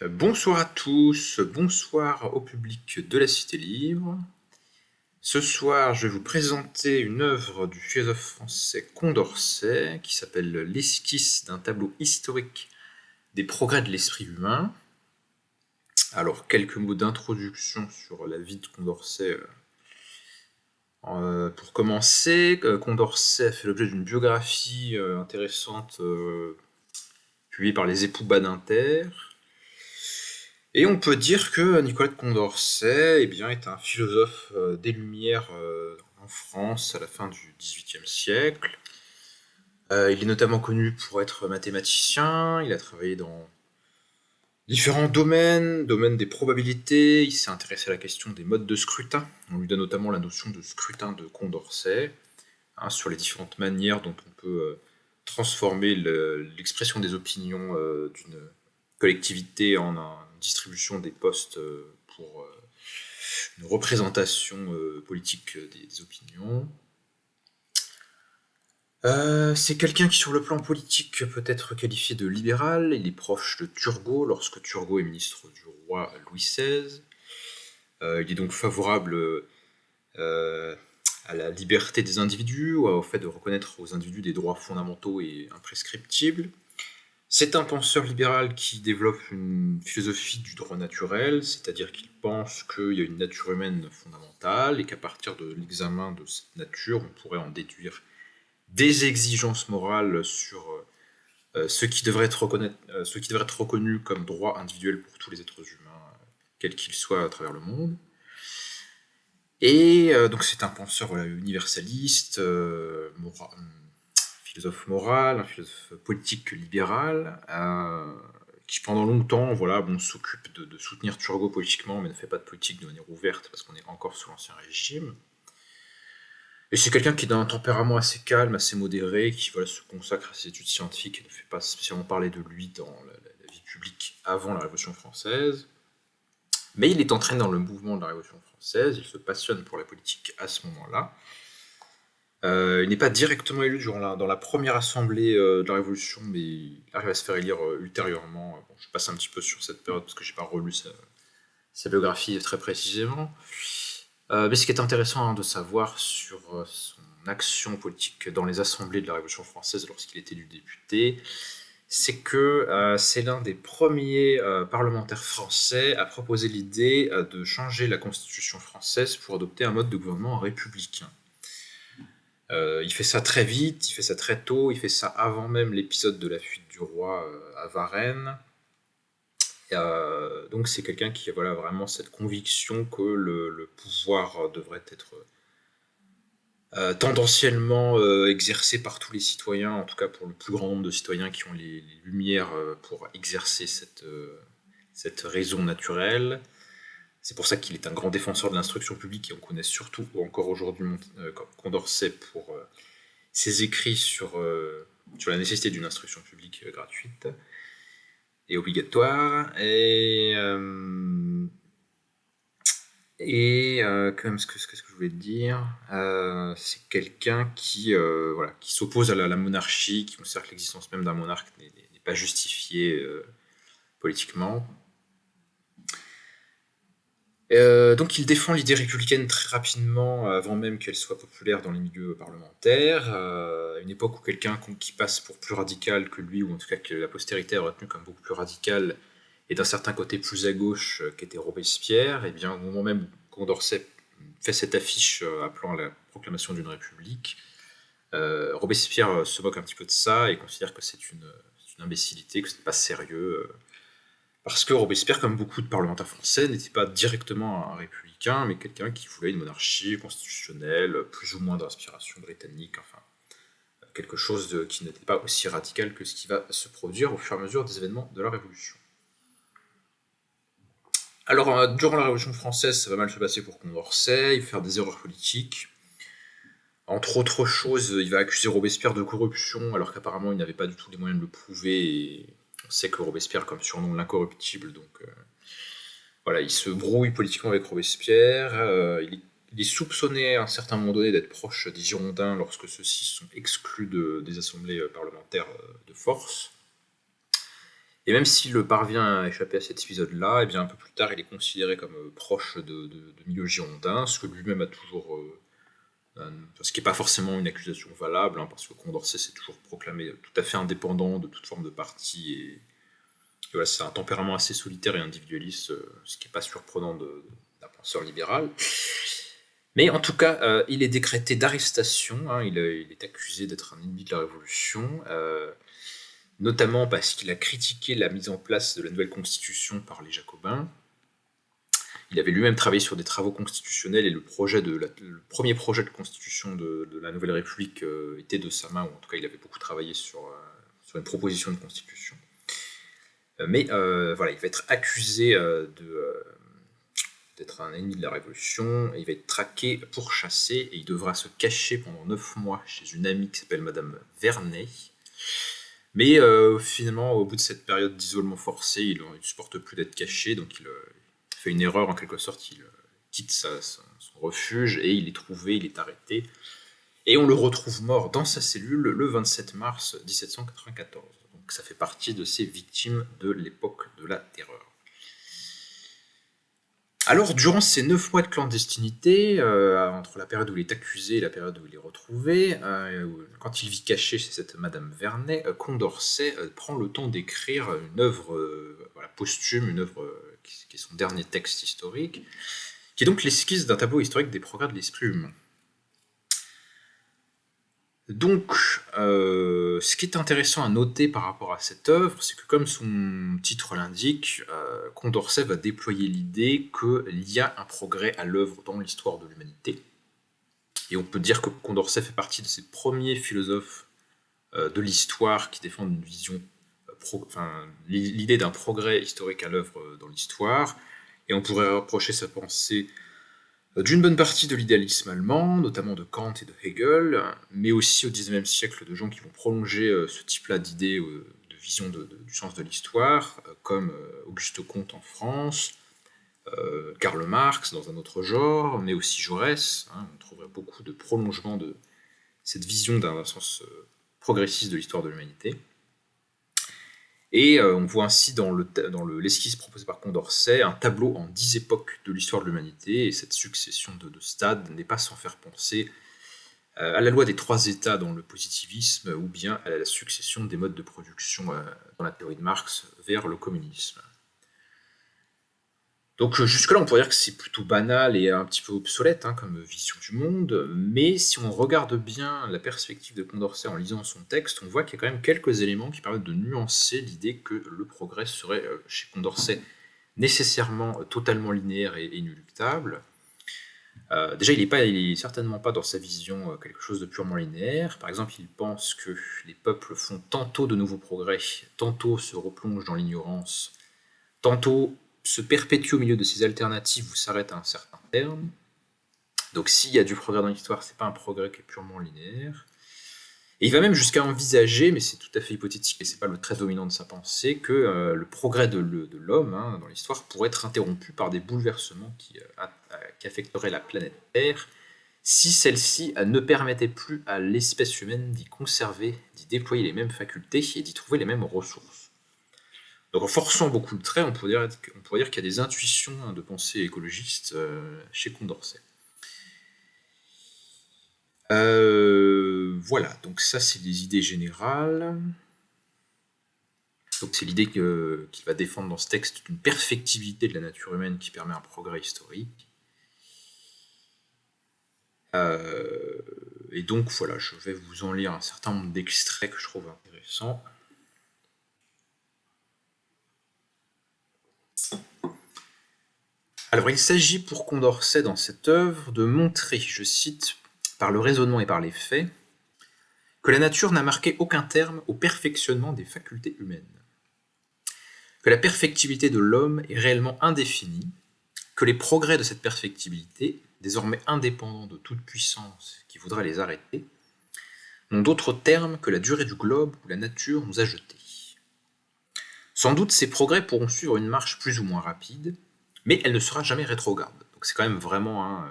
Bonsoir à tous, bonsoir au public de la Cité Libre. Ce soir, je vais vous présenter une œuvre du philosophe français Condorcet qui s'appelle L'esquisse d'un tableau historique des progrès de l'esprit humain. Alors, quelques mots d'introduction sur la vie de Condorcet. Pour commencer, Condorcet a fait l'objet d'une biographie intéressante publiée par les époux Badinter. Et on peut dire que Nicolas de Condorcet est un philosophe des Lumières en France à la fin du XVIIIe siècle. Il est notamment connu pour être mathématicien, il a travaillé dans différents domaines des probabilités, il s'est intéressé à la question des modes de scrutin. On lui donne notamment la notion de scrutin de Condorcet, sur les différentes manières dont on peut transformer l'expression des opinions d'une collectivité en une distribution des postes pour une représentation politique des opinions. C'est quelqu'un qui, sur le plan politique, peut être qualifié de libéral. Il est proche de Turgot, lorsque Turgot est ministre du roi Louis XVI. Il est donc favorable à la liberté des individus, ou au fait de reconnaître aux individus des droits fondamentaux et imprescriptibles. C'est un penseur libéral qui développe une philosophie du droit naturel, c'est-à-dire qu'il pense qu'il y a une nature humaine fondamentale et qu'à partir de l'examen de cette nature, on pourrait en déduire des exigences morales sur ce qui devrait être reconnu comme droit individuel pour tous les êtres humains, quels qu'ils soient à travers le monde. Et donc c'est un penseur universaliste, philosophe moral, un philosophe politique libéral, qui pendant longtemps s'occupe de soutenir Turgot politiquement, mais ne fait pas de politique de manière ouverte, parce qu'on est encore sous l'Ancien Régime. Et c'est quelqu'un qui a un tempérament assez calme, assez modéré, qui se consacre à ses études scientifiques et ne fait pas spécialement parler de lui dans la vie publique avant la Révolution française. Mais il est entraîné dans le mouvement de la Révolution française, il se passionne pour la politique à ce moment-là. Il n'est pas directement élu dans la première assemblée de la Révolution, mais il arrive à se faire élire ultérieurement. Je passe un petit peu sur cette période parce que j'ai pas relu sa biographie très précisément. Mais ce qui est intéressant de savoir sur son action politique dans les assemblées de la Révolution française lorsqu'il est élu député, c'est que c'est l'un des premiers parlementaires français à proposer l'idée de changer la Constitution française pour adopter un mode de gouvernement républicain. Il fait ça très vite, il fait ça très tôt, il fait ça avant même l'épisode de la fuite du roi à Varennes. Donc c'est quelqu'un qui a vraiment cette conviction que le pouvoir devrait être tendanciellement exercé par tous les citoyens, en tout cas pour le plus grand nombre de citoyens qui ont les lumières pour exercer cette raison naturelle. C'est pour ça qu'il est un grand défenseur de l'instruction publique, et on connaît surtout encore aujourd'hui Condorcet pour ses écrits sur la nécessité d'une instruction publique gratuite et obligatoire. Qu'est-ce que je voulais te dire, c'est quelqu'un qui s'oppose à la monarchie, qui considère que l'existence même d'un monarque n'est pas justifiée politiquement. Donc il défend l'idée républicaine très rapidement, avant même qu'elle soit populaire dans les milieux parlementaires, à une époque où quelqu'un qui passe pour plus radical que lui, ou en tout cas que la postérité a retenu comme beaucoup plus radical, et d'un certain côté plus à gauche qu'était Robespierre, et bien au moment même où Condorcet fait cette affiche appelant à la proclamation d'une république, Robespierre se moque un petit peu de ça et considère que c'est une imbécilité, que c'est pas sérieux, parce que Robespierre, comme beaucoup de parlementaires français, n'était pas directement un républicain, mais quelqu'un qui voulait une monarchie constitutionnelle, plus ou moins d'inspiration britannique, enfin, quelque chose qui n'était pas aussi radical que ce qui va se produire au fur et à mesure des événements de la Révolution. Alors, durant la Révolution française, ça va mal se passer pour Condorcet, il va faire des erreurs politiques. Entre autres choses, il va accuser Robespierre de corruption, alors qu'apparemment il n'avait pas du tout les moyens de le prouver, et on sait que Robespierre comme surnom l'incorruptible, donc il se brouille politiquement avec Robespierre. Il est soupçonné à un certain moment donné d'être proche des Girondins lorsque ceux-ci sont exclus des assemblées parlementaires de force. Et même s'il parvient à échapper à cet épisode-là, et bien un peu plus tard, il est considéré comme proche de milieu girondin, ce que lui-même a toujours... ce qui n'est pas forcément une accusation valable, hein, parce que Condorcet s'est toujours proclamé tout à fait indépendant de toute forme de parti, et voilà, c'est un tempérament assez solitaire et individualiste, ce qui n'est pas surprenant d'un penseur libéral. Mais en tout cas, il est décrété d'arrestation, hein, il est accusé d'être un ennemi de la Révolution, notamment parce qu'il a critiqué la mise en place de la nouvelle constitution par les Jacobins. Il avait lui-même travaillé sur des travaux constitutionnels et le premier projet de constitution de la Nouvelle République était de sa main, ou en tout cas il avait beaucoup travaillé sur une proposition de constitution. Mais voilà, il va être accusé d'être un ennemi de la Révolution, et il va être traqué, pourchassé, et il devra se cacher pendant 9 mois chez une amie qui s'appelle Madame Vernet. Mais finalement, au bout de cette période d'isolement forcé, il ne supporte plus d'être caché, donc il fait une erreur en quelque sorte, il quitte son refuge, et il est trouvé, il est arrêté, et on le retrouve mort dans sa cellule le 27 mars 1794. Donc ça fait partie de ces victimes de l'époque de la Terreur. Alors, durant ces 9 mois de clandestinité, entre la période où il est accusé et la période où il est retrouvé, quand il vit caché chez cette Madame Vernet, Condorcet prend le temps d'écrire une œuvre posthume, une œuvre qui est son dernier texte historique, qui est donc l'esquisse d'un tableau historique des progrès de l'esprit humain. Donc, ce qui est intéressant à noter par rapport à cette œuvre, c'est que comme son titre l'indique, Condorcet va déployer l'idée qu'il y a un progrès à l'œuvre dans l'histoire de l'humanité. Et on peut dire que Condorcet fait partie de ces premiers philosophes de l'histoire qui défendent une vision, l'idée d'un progrès historique à l'œuvre dans l'histoire. Et on pourrait reprocher sa pensée d'une bonne partie de l'idéalisme allemand, notamment de Kant et de Hegel, mais aussi au XIXe siècle de gens qui vont prolonger ce type-là d'idées, de vision du sens de l'histoire, comme Auguste Comte en France, Karl Marx dans un autre genre, mais aussi Jaurès. On trouverait beaucoup de prolongements de cette vision d'un sens progressiste de l'histoire de l'humanité. Et on voit ainsi dans l'esquisse proposée par Condorcet un tableau en 10 époques de l'histoire de l'humanité, et cette succession de stades n'est pas sans faire penser à la loi des 3 états dans le positivisme, ou bien à la succession des modes de production dans la théorie de Marx vers le communisme. Donc jusque-là, on pourrait dire que c'est plutôt banal et un petit peu obsolète comme vision du monde, mais si on regarde bien la perspective de Condorcet en lisant son texte, on voit qu'il y a quand même quelques éléments qui permettent de nuancer l'idée que le progrès serait, chez Condorcet, nécessairement totalement linéaire et inéluctable. Déjà, il n'est certainement pas dans sa vision quelque chose de purement linéaire. Par exemple, il pense que les peuples font tantôt de nouveaux progrès, tantôt se replongent dans l'ignorance, tantôt se perpétue au milieu de ces alternatives ou s'arrête à un certain terme. Donc s'il y a du progrès dans l'histoire, c'est pas un progrès qui est purement linéaire. Et il va même jusqu'à envisager, mais c'est tout à fait hypothétique et c'est pas le trait dominant de sa pensée, que le progrès de l'homme dans l'histoire pourrait être interrompu par des bouleversements qui affecteraient la planète Terre si celle-ci ne permettait plus à l'espèce humaine d'y conserver, d'y déployer les mêmes facultés et d'y trouver les mêmes ressources. Donc en forçant beaucoup le trait, on pourrait dire qu'il y a des intuitions de pensée écologiste chez Condorcet. Voilà, donc ça c'est des idées générales. Donc c'est l'idée qu'il va défendre dans ce texte d'une perfectibilité de la nature humaine qui permet un progrès historique. Et donc voilà, je vais vous en lire un certain nombre d'extraits que je trouve intéressants. Alors il s'agit pour Condorcet dans cette œuvre de montrer, je cite, par le raisonnement et par les faits, que la nature n'a marqué aucun terme au perfectionnement des facultés humaines, que la perfectibilité de l'homme est réellement indéfinie, que les progrès de cette perfectibilité, désormais indépendants de toute puissance qui voudrait les arrêter, n'ont d'autre terme que la durée du globe où la nature nous a jetés. Sans doute ces progrès pourront suivre une marche plus ou moins rapide, mais elle ne sera jamais rétrograde. Donc c'est quand même vraiment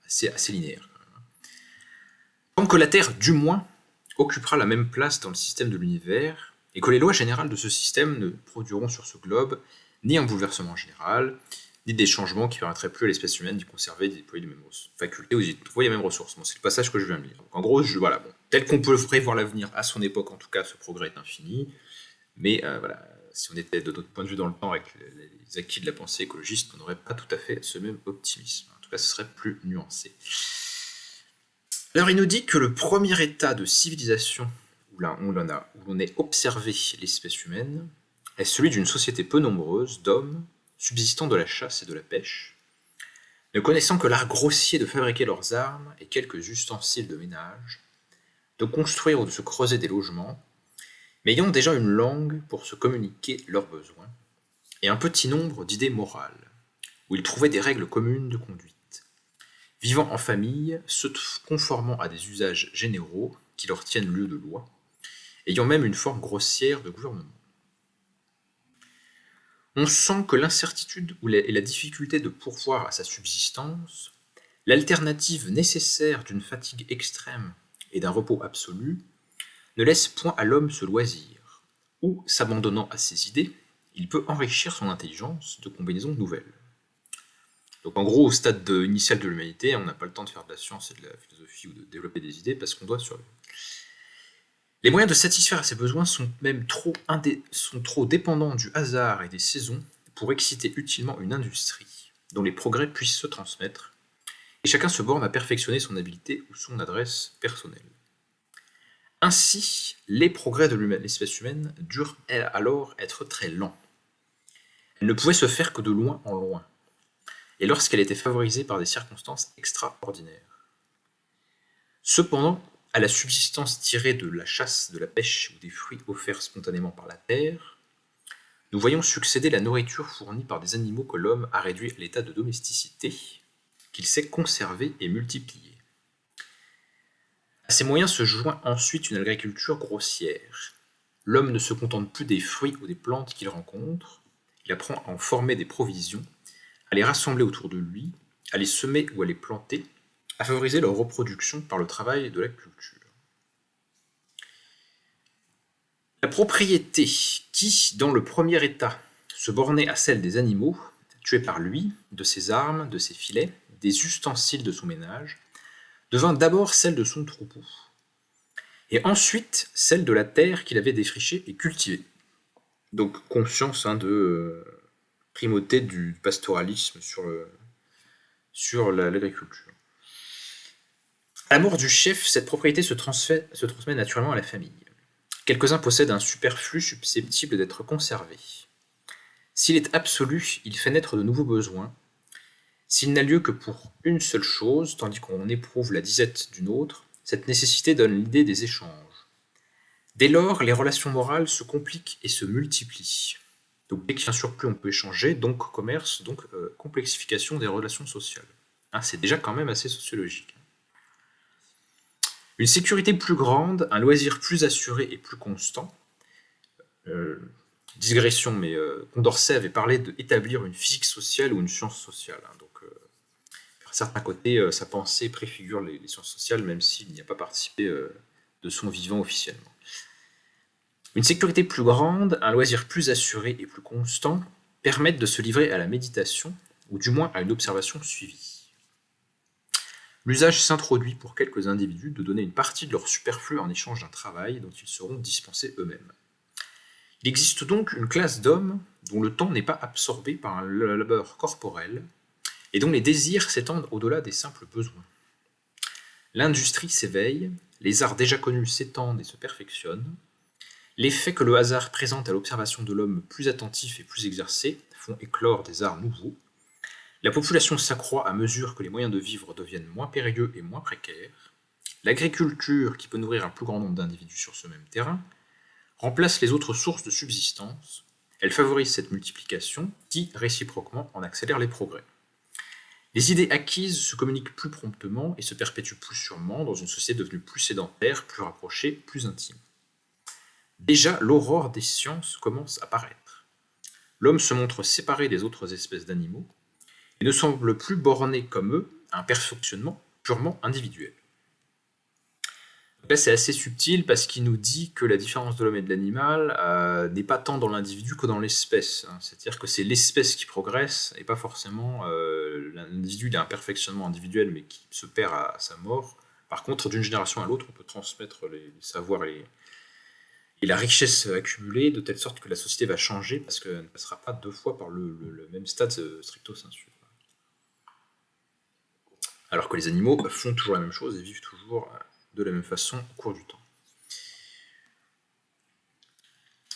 assez linéaire. Tant que la Terre, du moins, occupera la même place dans le système de l'univers, et que les lois générales de ce système ne produiront sur ce globe ni un bouleversement général, ni des changements qui permettraient plus à l'espèce humaine d'y conserver et d'y déployer les mêmes facultés ou d'y déployer les mêmes ressources. Bon, c'est le passage que je viens de lire. Donc, en gros, voilà, bon, tel qu'on peut prévoir l'avenir à son époque, en tout cas, ce progrès est infini, mais voilà, si on était de notre point de vue dans le temps avec les acquis de la pensée écologiste, on n'aurait pas tout à fait ce même optimisme. En tout cas, ce serait plus nuancé. Alors, il nous dit que le premier état de civilisation où l'on ait observé l'espèce humaine est celui d'une société peu nombreuse d'hommes subsistant de la chasse et de la pêche, ne connaissant que l'art grossier de fabriquer leurs armes et quelques ustensiles de ménage, de construire ou de se creuser des logements, mais ayant déjà une langue pour se communiquer leurs besoins, et un petit nombre d'idées morales, où ils trouvaient des règles communes de conduite, vivant en famille, se conformant à des usages généraux qui leur tiennent lieu de loi, ayant même une forme grossière de gouvernement. On sent que l'incertitude et la difficulté de pourvoir à sa subsistance, l'alternative nécessaire d'une fatigue extrême et d'un repos absolu, ne laisse point à l'homme ce loisir, où, s'abandonnant à ses idées, il peut enrichir son intelligence de combinaisons nouvelles. Donc en gros, au stade initial de l'humanité, on n'a pas le temps de faire de la science et de la philosophie ou de développer des idées parce qu'on doit survivre. Les moyens de satisfaire à ces besoins sont même trop dépendants du hasard et des saisons pour exciter utilement une industrie dont les progrès puissent se transmettre, et chacun se borne à perfectionner son habileté ou son adresse personnelle. Ainsi, les progrès de l'espèce humaine durent alors être très lents. Elle ne pouvait se faire que de loin en loin, et lorsqu'elle était favorisée par des circonstances extraordinaires. Cependant, à la subsistance tirée de la chasse, de la pêche ou des fruits offerts spontanément par la terre, nous voyons succéder la nourriture fournie par des animaux que l'homme a réduits à l'état de domesticité, qu'il sait conserver et multiplier. À ces moyens se joint ensuite une agriculture grossière. L'homme ne se contente plus des fruits ou des plantes qu'il rencontre, il apprend à en former des provisions, à les rassembler autour de lui, à les semer ou à les planter, à favoriser leur reproduction par le travail de la culture. La propriété qui, dans le premier état, se bornait à celle des animaux, tués par lui, de ses armes, de ses filets, des ustensiles de son ménage, devint d'abord celle de son troupeau, et ensuite celle de la terre qu'il avait défrichée et cultivée. Donc conscience de primauté du pastoralisme sur l'agriculture. À la mort du chef, cette propriété se transmet naturellement à la famille. Quelques-uns possèdent un superflu susceptible d'être conservé. S'il est absolu, il fait naître de nouveaux besoins. S'il n'a lieu que pour une seule chose, tandis qu'on éprouve la disette d'une autre, cette nécessité donne l'idée des échanges. Dès lors, les relations morales se compliquent et se multiplient. Donc dès qu'il y a un surplus, on peut échanger, donc commerce, donc complexification des relations sociales. C'est déjà quand même assez sociologique. Une sécurité plus grande, un loisir plus assuré et plus constant. Digression, mais Condorcet avait parlé d'établir une physique sociale ou une science sociale. Donc, par certains côtés, sa pensée préfigure les sciences sociales, même s'il n'y a pas participé de son vivant officiellement. Une sécurité plus grande, un loisir plus assuré et plus constant permettent de se livrer à la méditation, ou du moins à une observation suivie. L'usage s'introduit pour quelques individus de donner une partie de leur superflu en échange d'un travail dont ils seront dispensés eux-mêmes. Il existe donc une classe d'hommes dont le temps n'est pas absorbé par un labeur corporel et dont les désirs s'étendent au-delà des simples besoins. L'industrie s'éveille, les arts déjà connus s'étendent et se perfectionnent, les faits que le hasard présente à l'observation de l'homme plus attentif et plus exercé font éclore des arts nouveaux, la population s'accroît à mesure que les moyens de vivre deviennent moins périlleux et moins précaires, l'agriculture, qui peut nourrir un plus grand nombre d'individus sur ce même terrain, remplace les autres sources de subsistance, elle favorise cette multiplication qui, réciproquement, en accélère les progrès. Les idées acquises se communiquent plus promptement et se perpétuent plus sûrement dans une société devenue plus sédentaire, plus rapprochée, plus intime. Déjà, l'aurore des sciences commence à paraître. L'homme se montre séparé des autres espèces d'animaux et ne semble plus borné comme eux à un perfectionnement purement individuel. Là, c'est assez subtil parce qu'il nous dit que la différence de l'homme et de l'animal n'est pas tant dans l'individu que dans l'espèce, hein. C'est-à-dire que c'est l'espèce qui progresse et pas forcément l'individu. Il a un perfectionnement individuel mais qui se perd à sa mort. Par contre, d'une génération à l'autre, on peut transmettre les savoirs et la richesse accumulée de telle sorte que la société va changer parce qu'elle ne passera pas deux fois par le même stade stricto sensu. Alors que les animaux font toujours la même chose et vivent toujours de la même façon au cours du temps.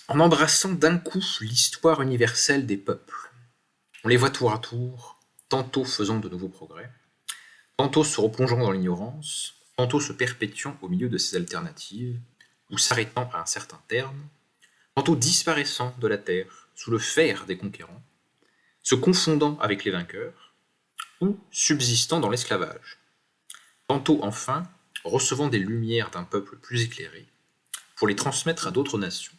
En embrassant d'un coup l'histoire universelle des peuples, on les voit tour à tour, tantôt faisant de nouveaux progrès, tantôt se replongeant dans l'ignorance, tantôt se perpétuant au milieu de ces alternatives, ou s'arrêtant à un certain terme, tantôt disparaissant de la terre sous le fer des conquérants, se confondant avec les vainqueurs, ou subsistant dans l'esclavage, tantôt enfin recevant des lumières d'un peuple plus éclairé, pour les transmettre à d'autres nations,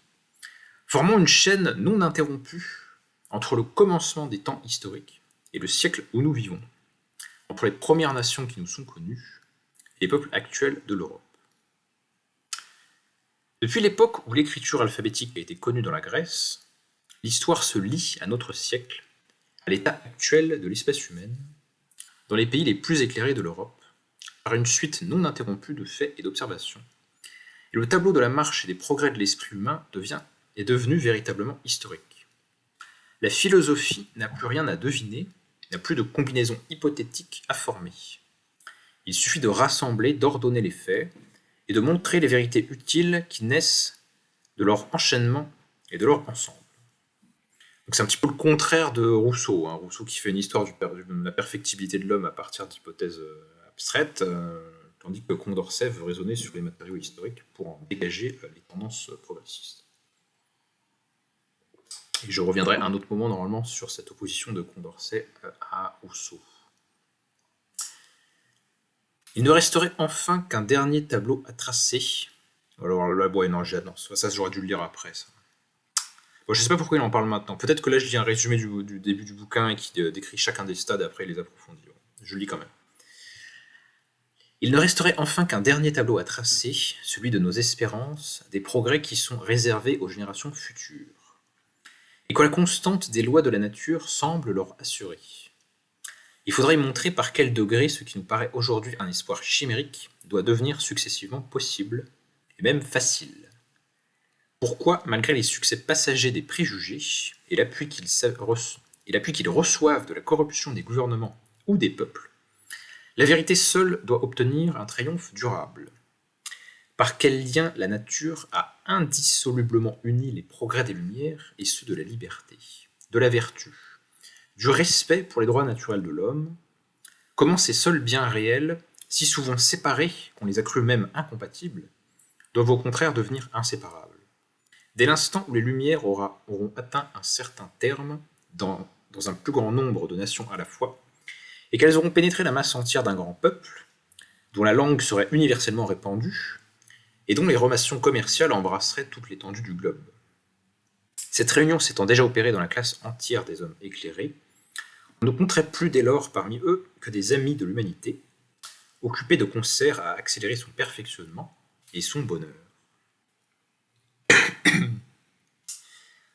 formant une chaîne non interrompue entre le commencement des temps historiques et le siècle où nous vivons, entre les premières nations qui nous sont connues et les peuples actuels de l'Europe. Depuis l'époque où l'écriture alphabétique a été connue dans la Grèce, l'histoire se lie à notre siècle, à l'état actuel de l'espèce humaine, dans les pays les plus éclairés de l'Europe, par une suite non interrompue de faits et d'observations. Et le tableau de la marche et des progrès de l'esprit humain est devenu véritablement historique. La philosophie n'a plus rien à deviner, n'a plus de combinaison hypothétique à former. Il suffit de rassembler, d'ordonner les faits, et de montrer les vérités utiles qui naissent de leur enchaînement et de leur ensemble. Donc c'est un petit peu le contraire de Rousseau, hein. Rousseau qui fait une histoire de la perfectibilité de l'homme à partir d'hypothèses abstraites, tandis que Condorcet veut raisonner sur les matériaux historiques pour en dégager les tendances progressistes. Et je reviendrai à un autre moment normalement sur cette opposition de Condorcet à Rousseau. Il ne resterait enfin qu'un dernier tableau à tracer. Alors là, non, ça j'aurais dû le lire après, ça. Bon, je sais pas pourquoi il en parle maintenant. Peut-être que là je lis un résumé du début du bouquin et qui décrit chacun des stades et après il les approfondit. Je le lis quand même. Il ne resterait enfin qu'un dernier tableau à tracer, celui de nos espérances, des progrès qui sont réservés aux générations futures, et que la constante des lois de la nature semble leur assurer. Il faudrait montrer par quel degré ce qui nous paraît aujourd'hui un espoir chimérique doit devenir successivement possible, et même facile. Pourquoi, malgré les succès passagers des préjugés et l'appui qu'ils reçoivent de la corruption des gouvernements ou des peuples, la vérité seule doit obtenir un triomphe durable. Par quel lien la nature a indissolublement uni les progrès des Lumières et ceux de la liberté, de la vertu, du respect pour les droits naturels de l'homme, comment ces seuls biens réels, si souvent séparés qu'on les a crus même incompatibles, doivent au contraire devenir inséparables. Dès l'instant où les Lumières auront atteint un certain terme dans un plus grand nombre de nations à la fois, et qu'elles auront pénétré la masse entière d'un grand peuple, dont la langue serait universellement répandue, et dont les relations commerciales embrasseraient toute l'étendue du globe. Cette réunion s'étant déjà opérée dans la classe entière des hommes éclairés, on ne compterait plus dès lors parmi eux que des amis de l'humanité, occupés de concert à accélérer son perfectionnement et son bonheur.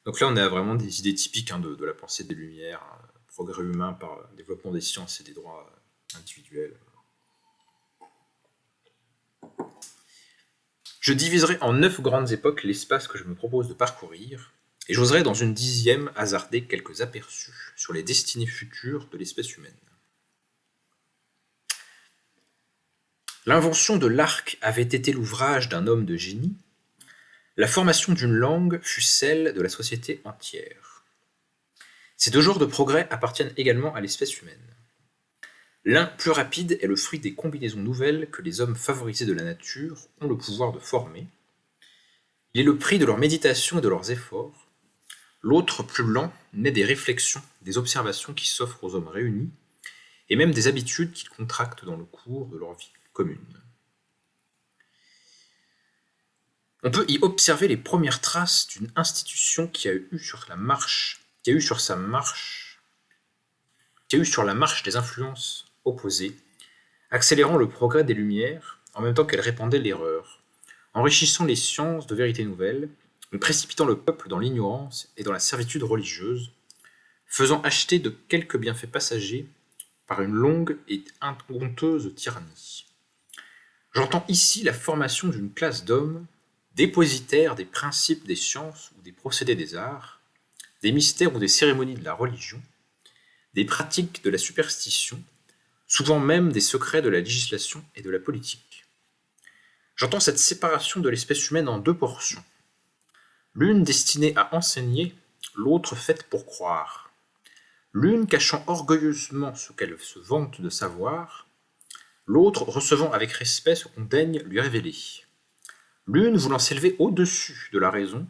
Donc là, on a vraiment des idées typiques de la pensée des Lumières, progrès humain par développement des sciences et des droits individuels. Je diviserai en 9 grandes époques l'espace que je me propose de parcourir, et j'oserai dans une 10e hasarder quelques aperçus sur les destinées futures de l'espèce humaine. L'invention de l'arc avait été l'ouvrage d'un homme de génie. La formation d'une langue fut celle de la société entière. Ces deux genres de progrès appartiennent également à l'espèce humaine. L'un, plus rapide, est le fruit des combinaisons nouvelles que les hommes favorisés de la nature ont le pouvoir de former. Il est le prix de leur méditation et de leurs efforts. L'autre, plus lent, naît des réflexions, des observations qui s'offrent aux hommes réunis, et même des habitudes qu'ils contractent dans le cours de leur vie commune. On peut y observer les premières traces d'une institution qui a eu sur la marche des influences opposées, accélérant le progrès des Lumières en même temps qu'elle répandait l'erreur, enrichissant les sciences de vérités nouvelles, mais précipitant le peuple dans l'ignorance et dans la servitude religieuse, faisant acheter de quelques bienfaits passagers par une longue et honteuse tyrannie. J'entends ici la formation d'une classe d'hommes, dépositaires des principes des sciences ou des procédés des arts, des mystères ou des cérémonies de la religion, des pratiques de la superstition, souvent même des secrets de la législation et de la politique. J'entends cette séparation de l'espèce humaine en deux portions, l'une destinée à enseigner, l'autre faite pour croire, l'une cachant orgueilleusement ce qu'elle se vante de savoir, l'autre recevant avec respect ce qu'on daigne lui révéler, l'une voulant s'élever au-dessus de la raison,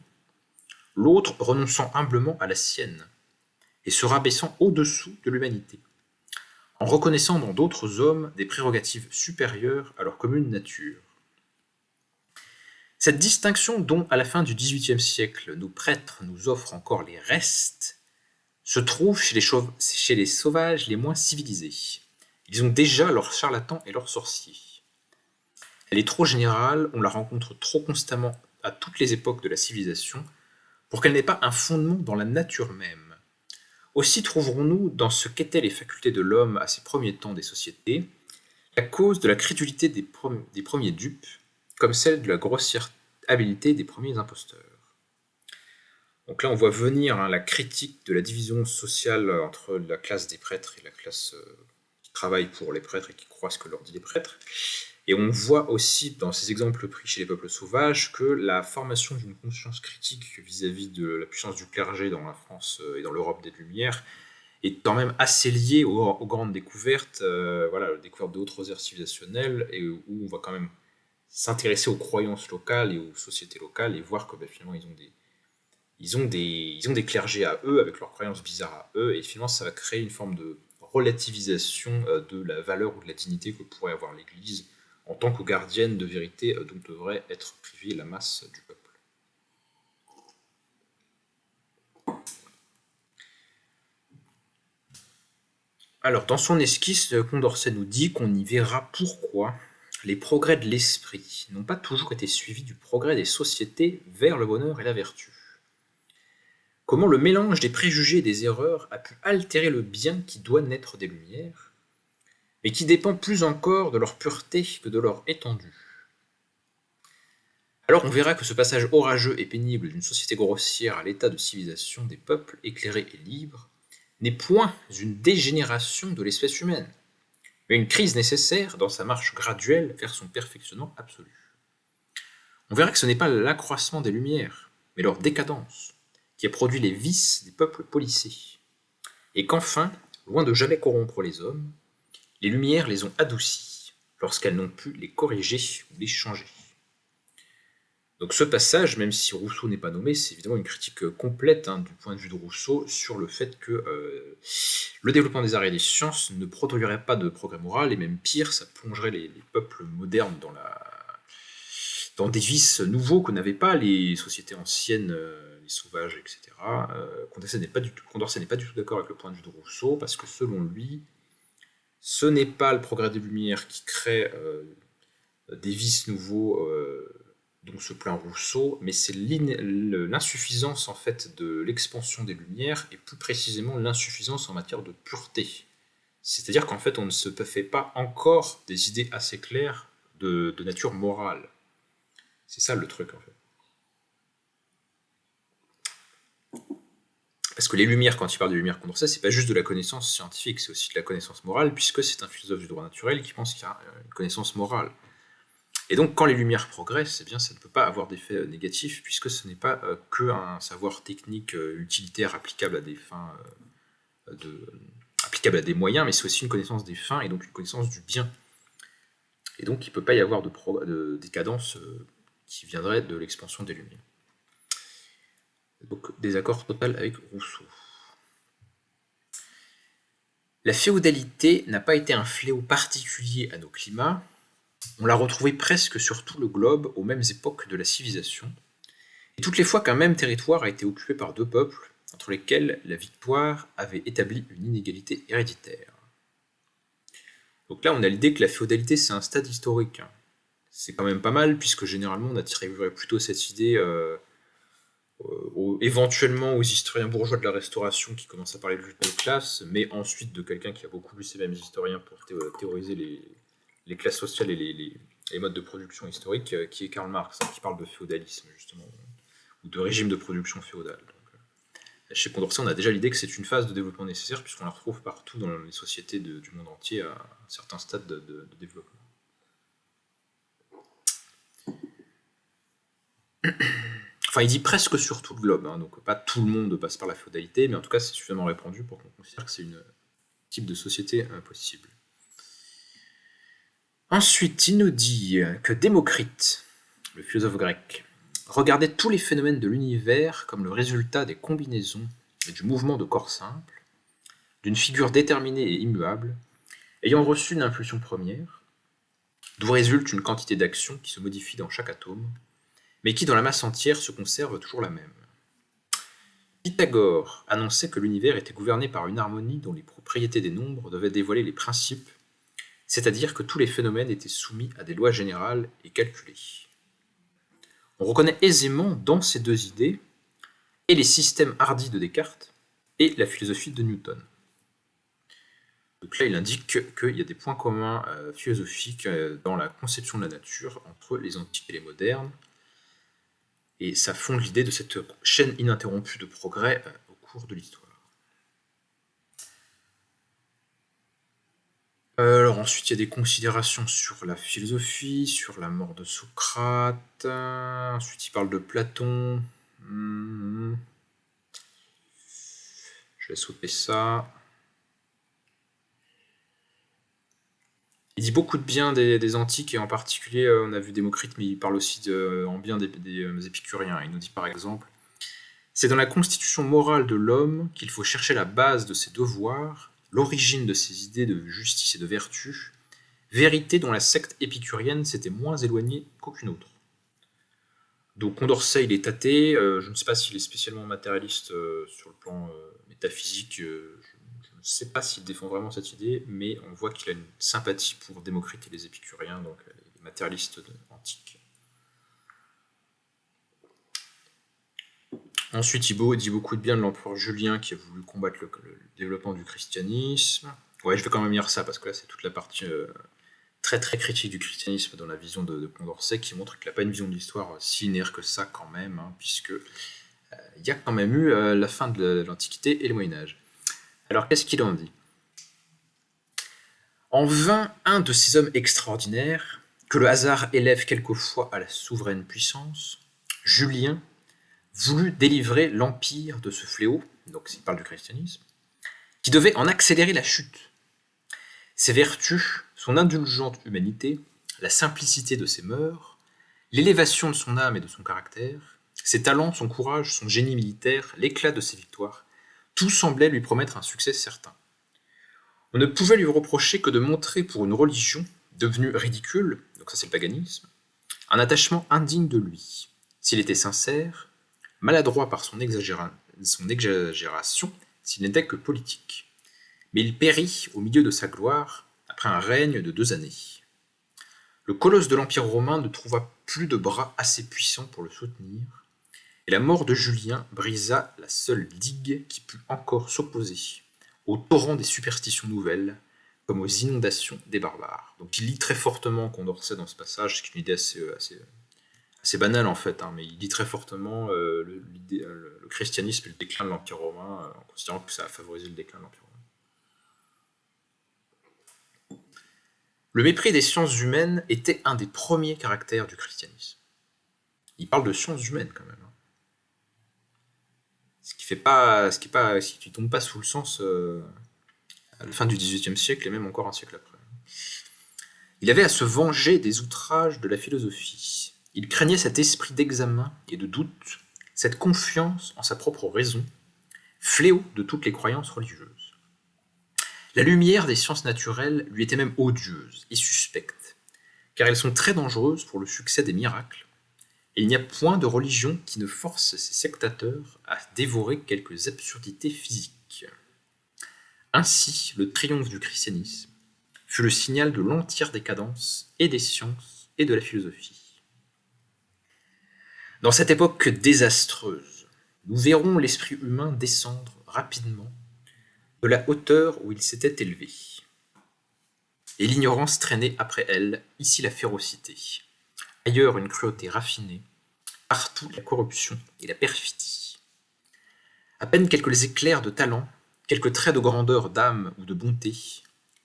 l'autre renonçant humblement à la sienne, et se rabaissant au-dessous de l'humanité, en reconnaissant dans d'autres hommes des prérogatives supérieures à leur commune nature. Cette distinction dont, à la fin du XVIIIe siècle, nos prêtres nous offrent encore les restes, se trouve chez les sauvages les moins civilisés. Ils ont déjà leurs charlatans et leurs sorciers. Elle est trop générale, on la rencontre trop constamment à toutes les époques de la civilisation, pour qu'elle n'ait pas un fondement dans la nature même. Aussi trouverons-nous dans ce qu'étaient les facultés de l'homme à ces premiers temps des sociétés, la cause de la crédulité des premiers dupes, comme celle de la grossière habileté des premiers imposteurs. Donc là, on voit venir la critique de la division sociale entre la classe des prêtres et la classe qui travaille pour les prêtres et qui croit ce que leur dit les prêtres. Et on voit aussi dans ces exemples pris chez les peuples sauvages que la formation d'une conscience critique vis-à-vis de la puissance du clergé dans la France et dans l'Europe des Lumières est quand même assez liée aux grandes découvertes, la découverte d'autres aires civilisationnelles, et où on va quand même s'intéresser aux croyances locales et aux sociétés locales et voir que finalement ils ont des clergés à eux avec leurs croyances bizarres à eux, et finalement ça va créer une forme de relativisation de la valeur ou de la dignité que pourrait avoir l'Église en tant que gardienne de vérité dont devrait être privée la masse du peuple. Alors, dans son esquisse, Condorcet nous dit qu'on y verra pourquoi les progrès de l'esprit n'ont pas toujours été suivis du progrès des sociétés vers le bonheur et la vertu. Comment le mélange des préjugés et des erreurs a pu altérer le bien qui doit naître des Lumières, mais qui dépend plus encore de leur pureté que de leur étendue. Alors on verra que ce passage orageux et pénible d'une société grossière à l'état de civilisation des peuples éclairés et libres n'est point une dégénération de l'espèce humaine, mais une crise nécessaire dans sa marche graduelle vers son perfectionnement absolu. On verra que ce n'est pas l'accroissement des Lumières, mais leur décadence, qui a produit les vices des peuples policés, et qu'enfin, loin de jamais corrompre les hommes, les Lumières les ont adoucis lorsqu'elles n'ont pu les corriger ou les changer. Donc ce passage, même si Rousseau n'est pas nommé, c'est évidemment une critique complète du point de vue de Rousseau sur le fait que le développement des arts et des sciences ne produirait pas de progrès moral, et même pire, ça plongerait les peuples modernes dans des vices nouveaux que n'avaient pas les sociétés anciennes, les sauvages, etc. Condorcet n'est pas du tout d'accord avec le point de vue de Rousseau, parce que selon lui, ce n'est pas le progrès des Lumières qui crée des vices nouveaux dont se plaint Rousseau, mais c'est l'insuffisance en fait de l'expansion des Lumières, et plus précisément l'insuffisance en matière de pureté. C'est-à-dire qu'en fait on ne se fait pas encore des idées assez claires de nature morale. C'est ça le truc en fait. Parce que les Lumières, quand il parle des Lumières Condorcet, c'est pas juste de la connaissance scientifique, c'est aussi de la connaissance morale, puisque c'est un philosophe du droit naturel qui pense qu'il y a une connaissance morale. Et donc, quand les Lumières progressent, eh bien, ça ne peut pas avoir d'effet négatif, puisque ce n'est pas qu'un savoir technique utilitaire applicable à des fins, applicable à des moyens, mais c'est aussi une connaissance des fins, et donc une connaissance du bien. Et donc, il ne peut pas y avoir de décadence qui viendrait de l'expansion des Lumières. Donc, désaccord total avec Rousseau. La féodalité n'a pas été un fléau particulier à nos climats. On l'a retrouvée presque sur tout le globe aux mêmes époques de la civilisation, et toutes les fois qu'un même territoire a été occupé par deux peuples, entre lesquels la victoire avait établi une inégalité héréditaire. Donc là, on a l'idée que la féodalité, c'est un stade historique, c'est quand même pas mal, puisque généralement on attribuerait plutôt cette idée éventuellement aux historiens bourgeois de la Restauration qui commencent à parler de lutte de classe, mais ensuite de quelqu'un qui a beaucoup lu ces mêmes historiens pour théoriser les classes sociales et les modes de production historiques, qui est Karl Marx, hein, qui parle de féodalisme justement, ou de régime de production féodal. Chez Condorcet, on a déjà l'idée que c'est une phase de développement nécessaire, puisqu'on la retrouve partout dans les sociétés du monde entier à un certain stade de développement. Enfin, il dit presque sur tout le globe, hein, donc pas tout le monde passe par la féodalité, mais en tout cas, c'est suffisamment répandu pour qu'on considère que c'est un type de société possible. Ensuite, il nous dit que Démocrite, le philosophe grec, regardait tous les phénomènes de l'univers comme le résultat des combinaisons et du mouvement de corps simples, d'une figure déterminée et immuable, ayant reçu une impulsion première, d'où résulte une quantité d'actions qui se modifie dans chaque atome, mais qui dans la masse entière se conserve toujours la même. Pythagore annonçait que l'univers était gouverné par une harmonie dont les propriétés des nombres devaient dévoiler les principes, c'est-à-dire que tous les phénomènes étaient soumis à des lois générales et calculées. On reconnaît aisément dans ces deux idées et les systèmes hardis de Descartes et la philosophie de Newton. Donc là, il indique qu'il y a des points communs philosophiques dans la conception de la nature entre les antiques et les modernes, et ça fonde l'idée de cette chaîne ininterrompue de progrès au cours de l'histoire. Alors ensuite, il y a des considérations sur la philosophie, sur la mort de Socrate. Ensuite, il parle de Platon. Je vais sauter ça. Il dit beaucoup de bien des antiques, et en particulier, on a vu Démocrite, mais il parle aussi en bien des épicuriens. Il nous dit par exemple « C'est dans la constitution morale de l'homme qu'il faut chercher la base de ses devoirs, l'origine de ses idées de justice et de vertu, vérité dont la secte épicurienne s'était moins éloignée qu'aucune autre. » Donc Condorcet, il est athée, je ne sais pas s'il est spécialement matérialiste sur le plan métaphysique, je ne sais pas s'il défend vraiment cette idée, mais on voit qu'il a une sympathie pour Démocrite et les épicuriens, donc les matérialistes antiques. Ensuite, il dit beaucoup de bien de l'empereur Julien qui a voulu combattre le développement du christianisme. Ouais, je vais quand même lire ça parce que là, c'est toute la partie très très critique du christianisme dans la vision de Condorcet qui montre qu'il n'a pas une vision de l'histoire si linéaire que ça quand même, hein, puisque il y a quand même eu la fin de l'Antiquité et le Moyen-Âge. Alors, qu'est-ce qu'il en dit ? En vain, un de ces hommes extraordinaires, que le hasard élève quelquefois à la souveraine puissance, Julien, voulut délivrer l'empire de ce fléau, donc il parle du christianisme, qui devait en accélérer la chute. Ses vertus, son indulgente humanité, la simplicité de ses mœurs, l'élévation de son âme et de son caractère, ses talents, son courage, son génie militaire, l'éclat de ses victoires, tout semblait lui promettre un succès certain. On ne pouvait lui reprocher que de montrer pour une religion, devenue ridicule, donc ça c'est le paganisme, un attachement indigne de lui. S'il était sincère, maladroit par son exagération, s'il n'était que politique. Mais il périt au milieu de sa gloire, après un règne de 2 années. Le colosse de l'Empire romain ne trouva plus de bras assez puissants pour le soutenir, et la mort de Julien brisa la seule digue qui put encore s'opposer au torrent des superstitions nouvelles, comme aux inondations des barbares. Donc il lit très fortement Condorcet dans ce passage, c'est une idée assez banale en fait, hein, mais il dit très fortement le christianisme et le déclin de l'Empire romain, en considérant que ça a favorisé le déclin de l'Empire romain. Le mépris des sciences humaines était un des premiers caractères du christianisme. Il parle de sciences humaines quand même. Hein. Ce qui ne tombe pas sous le sens à la fin du XVIIIe siècle et même encore un siècle après. Il avait à se venger des outrages de la philosophie. Il craignait cet esprit d'examen et de doute, cette confiance en sa propre raison, fléau de toutes les croyances religieuses. La lumière des sciences naturelles lui était même odieuse et suspecte, car elles sont très dangereuses pour le succès des miracles, et il n'y a point de religion qui ne force ses sectateurs à dévorer quelques absurdités physiques. Ainsi, le triomphe du christianisme fut le signal de l'entière décadence et des sciences et de la philosophie. Dans cette époque désastreuse, nous verrons l'esprit humain descendre rapidement de la hauteur où il s'était élevé. Et l'ignorance traîner après elle, ici la férocité, ailleurs une cruauté raffinée, partout la corruption et la perfidie. À peine quelques éclairs de talent, quelques traits de grandeur d'âme ou de bonté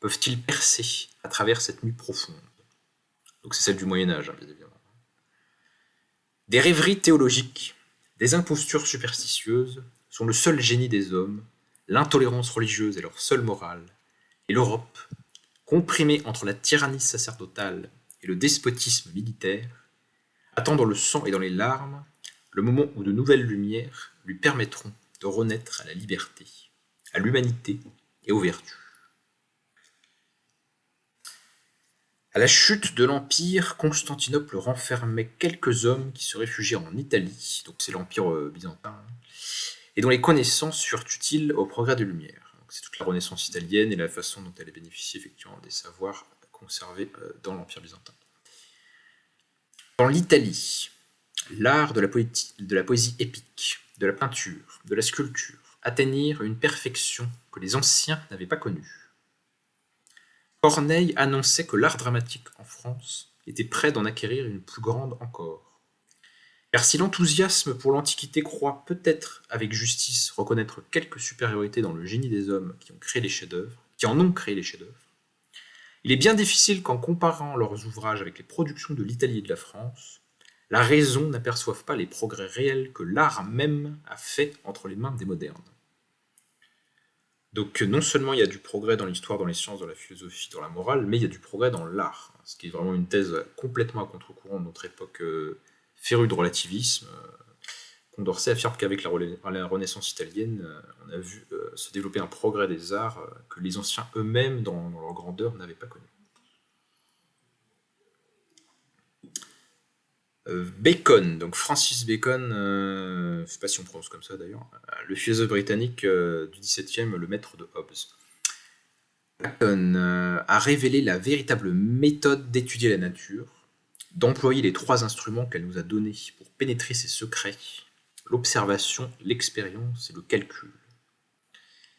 peuvent-ils percer à travers cette nuit profonde. Donc c'est celle du Moyen-Âge, bien évidemment. Des rêveries théologiques, des impostures superstitieuses sont le seul génie des hommes, l'intolérance religieuse est leur seule morale, et l'Europe, comprimée entre la tyrannie sacerdotale et le despotisme militaire, attend dans le sang et dans les larmes le moment où de nouvelles lumières lui permettront de renaître à la liberté, à l'humanité et aux vertus. À la chute de l'Empire, Constantinople renfermait quelques hommes qui se réfugièrent en Italie, donc c'est l'Empire byzantin, et dont les connaissances furent utiles au progrès des Lumières. C'est toute la Renaissance italienne et la façon dont elle a bénéficié effectivement des savoirs conservés dans l'Empire byzantin. Dans l'Italie, l'art de la poésie épique, de la peinture, de la sculpture atteignirent une perfection que les anciens n'avaient pas connue. Corneille annonçait que l'art dramatique en France était prêt d'en acquérir une plus grande encore. Car si l'enthousiasme pour l'Antiquité croit peut-être avec justice reconnaître quelque supériorité dans le génie des hommes qui en ont créé les chefs-d'œuvre, il est bien difficile qu'en comparant leurs ouvrages avec les productions de l'Italie et de la France, la raison n'aperçoive pas les progrès réels que l'art même a fait entre les mains des modernes. Donc non seulement il y a du progrès dans l'histoire, dans les sciences, dans la philosophie, dans la morale, mais il y a du progrès dans l'art, ce qui est vraiment une thèse complètement à contre-courant de notre époque férue de relativisme. Condorcet affirme qu'avec la Renaissance italienne, on a vu se développer un progrès des arts que les anciens eux-mêmes, dans leur grandeur, n'avaient pas connu. Bacon, donc Francis Bacon, je ne sais pas si on prononce comme ça d'ailleurs, le philosophe britannique du XVIIe, le maître de Hobbes. Bacon a révélé la véritable méthode d'étudier la nature, d'employer les trois instruments qu'elle nous a donnés pour pénétrer ses secrets, l'observation, l'expérience et le calcul.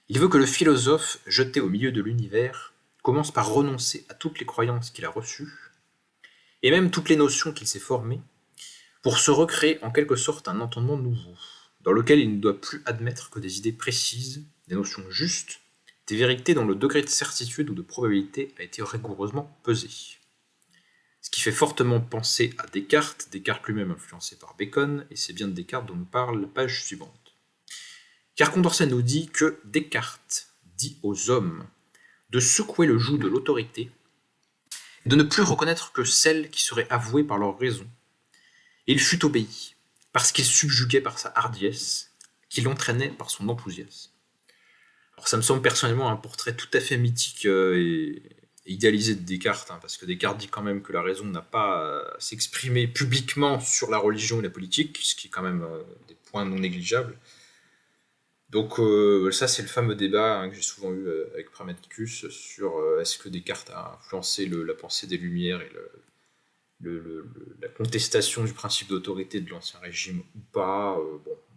Il veut que le philosophe, jeté au milieu de l'univers, commence par renoncer à toutes les croyances qu'il a reçues, et même toutes les notions qu'il s'est formées, pour se recréer en quelque sorte un entendement nouveau, dans lequel il ne doit plus admettre que des idées précises, des notions justes, des vérités dont le degré de certitude ou de probabilité a été rigoureusement pesé. Ce qui fait fortement penser à Descartes lui-même influencé par Bacon, et c'est bien de Descartes dont nous parle la page suivante. Car Condorcet nous dit que Descartes dit aux hommes de secouer le joug de l'autorité, et de ne plus reconnaître que celle qui serait avouée par leur raison. Et il fut obéi, parce qu'il subjuguait par sa hardiesse, qu'il entraînait par son enthousiasme. Alors ça me semble personnellement un portrait tout à fait mythique et idéalisé de Descartes, parce que Descartes dit quand même que la raison n'a pas à s'exprimer publiquement sur la religion et la politique, ce qui est quand même des points non négligeables. Donc ça c'est le fameux débat que j'ai souvent eu avec Pragmaticus sur est-ce que Descartes a influencé la pensée des Lumières et la contestation du principe d'autorité de l'Ancien Régime ou pas.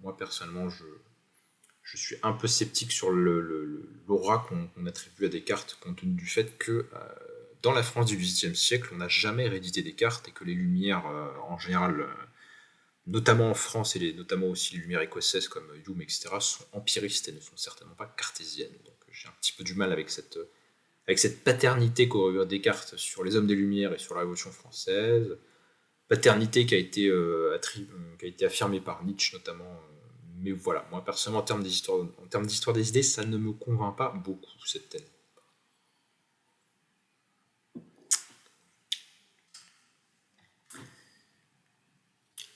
Moi personnellement je suis un peu sceptique sur l'aura qu'on attribue à Descartes, compte tenu du fait que dans la France du XVIIIe siècle, on n'a jamais réédité Descartes et que les Lumières, en général, notamment en France et notamment aussi les Lumières écossaises comme Hume, etc., sont empiristes et ne sont certainement pas cartésiennes. Donc j'ai un petit peu du mal avec cette paternité qu'aurait eu Descartes sur les hommes des Lumières et sur la Révolution française, paternité qui a été affirmée par Nietzsche notamment. Mais voilà, moi personnellement, en termes d'histoire des idées, ça ne me convainc pas beaucoup, cette thèse.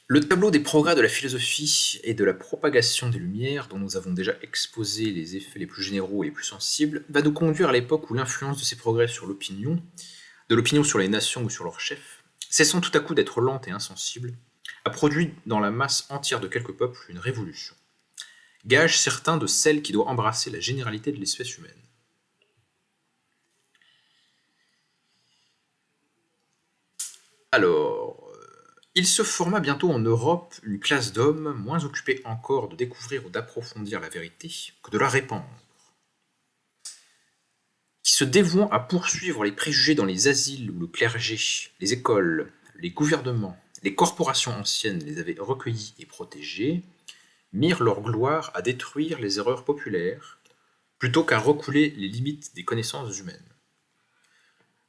Le tableau des progrès de la philosophie et de la propagation des Lumières, dont nous avons déjà exposé les effets les plus généraux et les plus sensibles, va nous conduire à l'époque où l'influence de ces progrès sur l'opinion, de l'opinion sur les nations ou sur leurs chefs, cessant tout à coup d'être lente et insensible, a produit dans la masse entière de quelques peuples une révolution. Gage certain de celle qui doit embrasser la généralité de l'espèce humaine. Alors, il se forma bientôt en Europe une classe d'hommes moins occupés encore de découvrir ou d'approfondir la vérité que de la répandre, qui se dévouant à poursuivre les préjugés dans les asiles où le clergé, les écoles, les gouvernements, les corporations anciennes les avaient recueillis et protégés, mirent leur gloire à détruire les erreurs populaires, plutôt qu'à recouler les limites des connaissances humaines.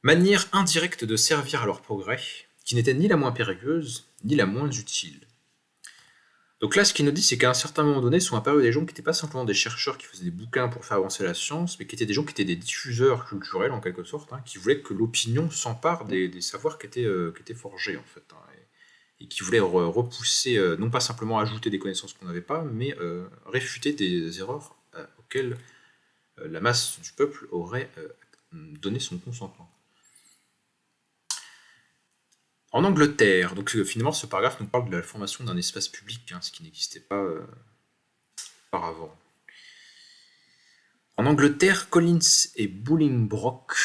Manière indirecte de servir à leur progrès, qui n'était ni la moins périlleuse, ni la moins utile. Donc là, ce qu'il nous dit, c'est qu'à un certain moment donné, sont apparus des gens qui n'étaient pas simplement des chercheurs qui faisaient des bouquins pour faire avancer la science, mais qui étaient des gens qui étaient des diffuseurs culturels, en quelque sorte, hein, qui voulaient que l'opinion s'empare des savoirs qui étaient forgés, en fait, hein, et qui voulaient repousser, non pas simplement ajouter des connaissances qu'on n'avait pas, mais réfuter des erreurs auxquelles la masse du peuple aurait donné son consentement. En Angleterre, donc finalement ce paragraphe nous parle de la formation d'un espace public, hein, ce qui n'existait pas auparavant. En Angleterre, Collins et Bolingbroke,